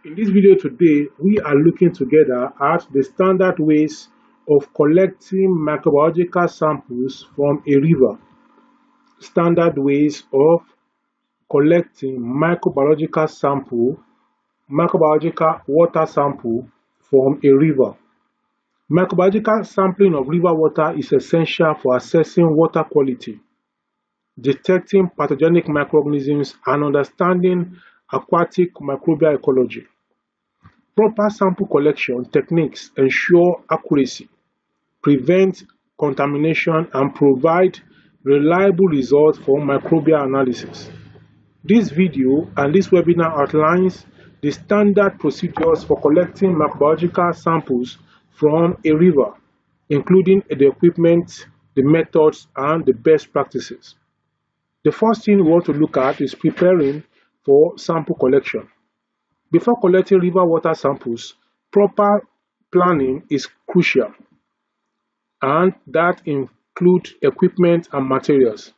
In this video today, we are looking together at the standard ways of collecting microbiological samples from a river. Standard ways of collecting microbiological water sample from a river. Microbiological sampling of river water is essential for assessing water quality, detecting pathogenic microorganisms, and understanding aquatic microbial ecology. Proper sample collection techniques ensure accuracy, prevent contamination, and provide reliable results for microbial analysis. This video and this webinar outlines the standard procedures for collecting microbiological samples from a river, including the equipment, the methods, and the best practices. The first thing we want to look at is preparing for sample collection. Before collecting river water samples, proper planning is crucial, and that includes equipment and materials.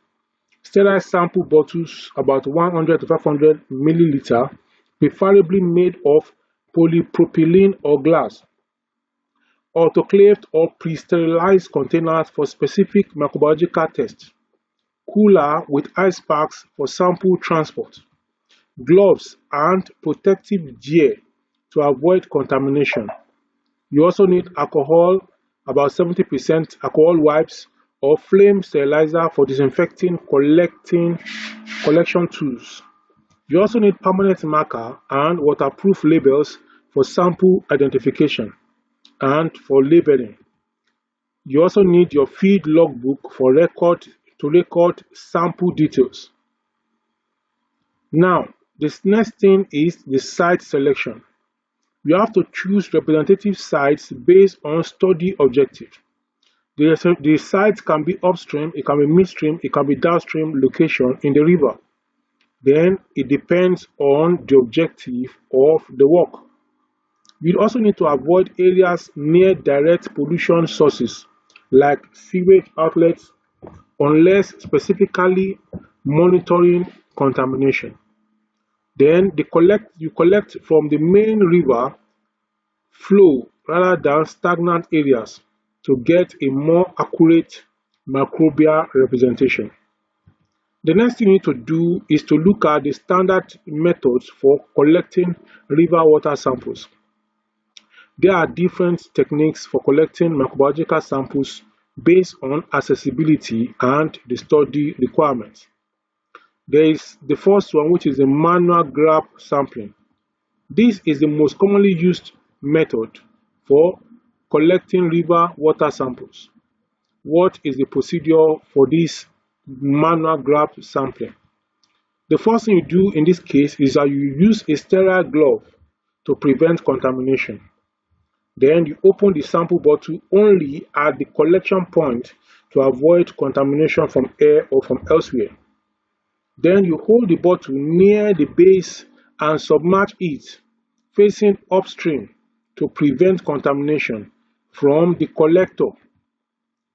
Sterile sample bottles, about 100 to 500 milliliter, preferably made of polypropylene or glass. Autoclaved or pre-sterilized containers for specific microbiological tests. Cooler with ice packs for sample transport. Gloves and protective gear to avoid contamination. You also need alcohol, about 70% alcohol wipes or flame sterilizer for disinfecting collection tools. You also need permanent marker and waterproof labels for sample identification and for labeling. You also need your feed logbook to record sample details. Now, this next thing is the site selection. You have to choose representative sites based on study objective. The site can be upstream, it can be midstream, it can be downstream location in the river. Then it depends on the objective of the work. You also need to avoid areas near direct pollution sources like sewage outlets unless specifically monitoring contamination. Then you collect from the main river flow rather than stagnant areas to get a more accurate microbial representation. The next thing you need to do is to look at the standard methods for collecting river water samples. There are different techniques for collecting microbiological samples based on accessibility and the study requirements. There is the first one, which is the manual grab sampling. This is the most commonly used method for collecting river water samples. What is the procedure for this manual grab sampling? The first thing you do in this case is that you use a sterile glove to prevent contamination. Then you open the sample bottle only at the collection point to avoid contamination from air or from elsewhere. Then you hold the bottle near the base and submerge it facing upstream to prevent contamination from the collector.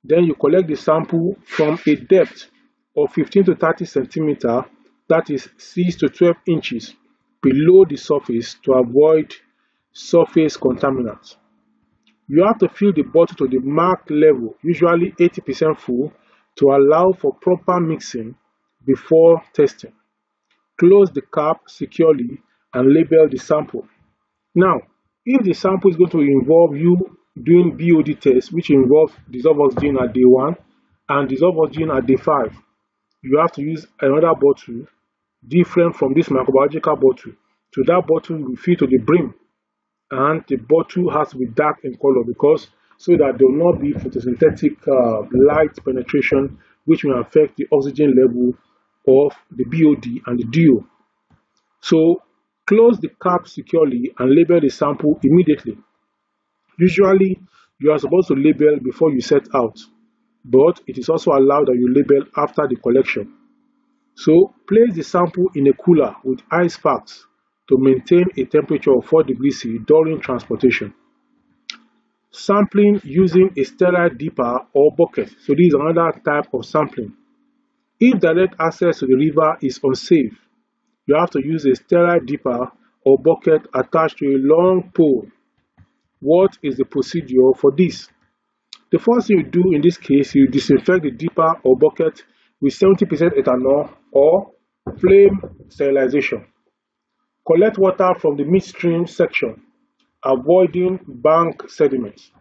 Then you collect the sample from a depth of 15 to 30 centimeters, that is 6 to 12 inches below the surface to avoid surface contaminants. You have to fill the bottle to the marked level, usually 80% full, to allow for proper mixing before testing. Close the cap securely and label the sample. Now, if the sample is going to involve you doing BOD tests, which involve dissolved oxygen at day 1 and dissolved oxygen at day 5, you have to use another bottle different from this microbiological bottle. So that bottle will fill to the brim, and the bottle has to be dark in color so that there will not be photosynthetic light penetration, which will affect the oxygen level of the BOD and the DO. So close the cap securely and label the sample immediately. Usually you are supposed to label before you set out, but it is also allowed that you label after the collection. So place the sample in a cooler with ice packs to maintain a temperature of 4 degrees C during transportation. Sampling using a sterile dipper or bucket. So this is another type of sampling. If direct access to the river is unsafe, you have to use a sterile dipper or bucket attached to a long pole. What is the procedure for this? The first thing you do in this case, you disinfect the dipper or bucket with 70% ethanol or flame sterilization. Collect water from the midstream section, avoiding bank sediments.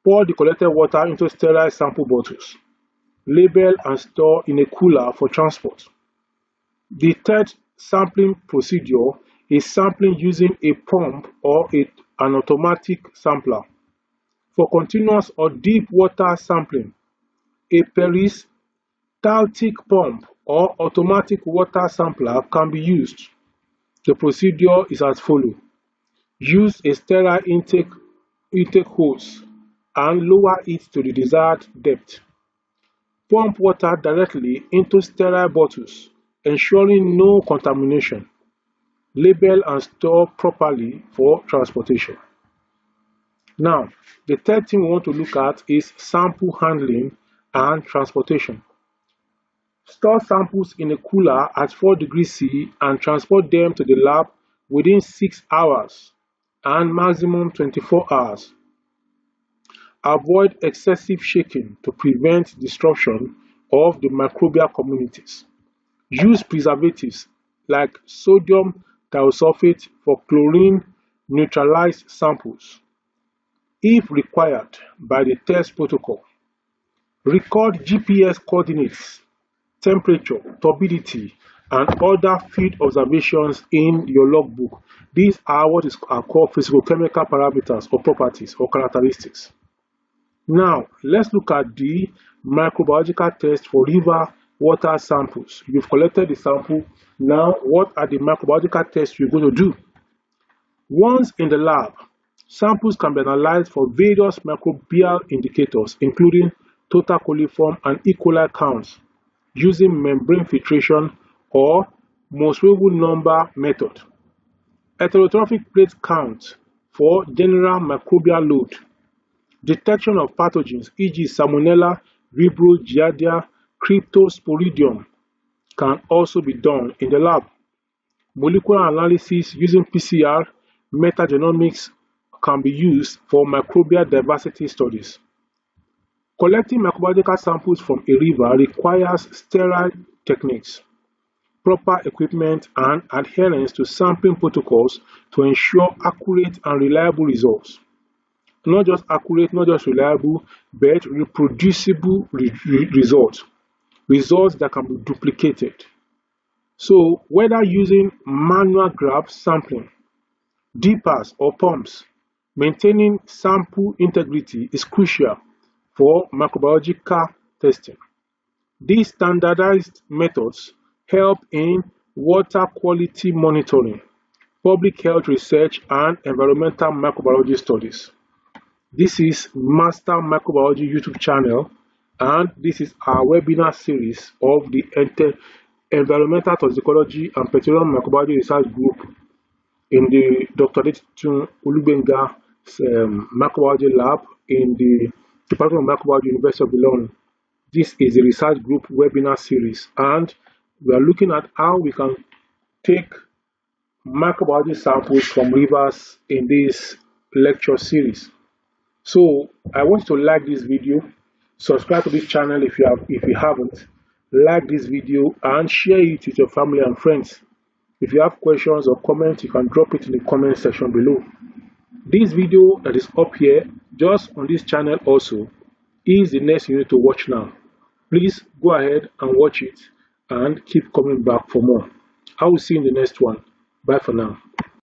Pour the collected water into sterile sample bottles. Label and store in a cooler for transport. The third sampling procedure is sampling using a pump or an automatic sampler. For continuous or deep water sampling, a peristaltic pump or automatic water sampler can be used. The procedure is as follows. Use a sterile intake hose and lower it to the desired depth. Pump water directly into sterile bottles, ensuring no contamination. Label and store properly for transportation. Now, the third thing we want to look at is sample handling and transportation. Store samples in a cooler at 4 degrees C and transport them to the lab within 6 hours and maximum 24 hours. Avoid excessive shaking to prevent disruption of the microbial communities. Use preservatives like sodium thiosulfate for chlorine neutralized samples, if required by the test protocol. Record GPS coordinates, temperature, turbidity, and other field observations in your logbook. These are what are called physicochemical parameters or properties or characteristics. Now, let's look at the microbiological test for river water samples. You've collected the sample. Now, what are the microbiological tests you're going to do? Once in the lab, samples can be analyzed for various microbial indicators, including total coliform and E. coli counts, using membrane filtration or Mosswable number method. Heterotrophic plate count for general microbial load. Detection of pathogens, e.g. Salmonella, Vibrio, Giardia, Cryptosporidium, can also be done in the lab. Molecular analysis using PCR, metagenomics can be used for microbial diversity studies. Collecting microbiological samples from a river requires sterile techniques, proper equipment, and adherence to sampling protocols to ensure accurate and reliable results. Not just accurate, not just reliable, but reproducible results that can be duplicated. So, whether using manual grab sampling, dippers, or pumps, maintaining sample integrity is crucial for microbiological testing. These standardized methods help in water quality monitoring, public health research, and environmental microbiology studies. This is Master Microbiology YouTube channel, and this is our webinar series of the Environmental Toxicology and Petroleum Microbiology Research Group in the Dr. Detun Olubenga Microbiology Lab in the Department of Microbiology, University of Ilorin. This is a research group webinar series, and we are looking at how we can take microbiology samples from rivers in this lecture series. So I want you to like this video, subscribe to this channel if you haven't, like this video and share it with your family and friends. If you have questions or comments, you can drop it in the comment section below. This video that is up here, just on this channel also, is the next you need to watch now. Please go ahead and watch it and keep coming back for more. I will see you in the next one. Bye for now.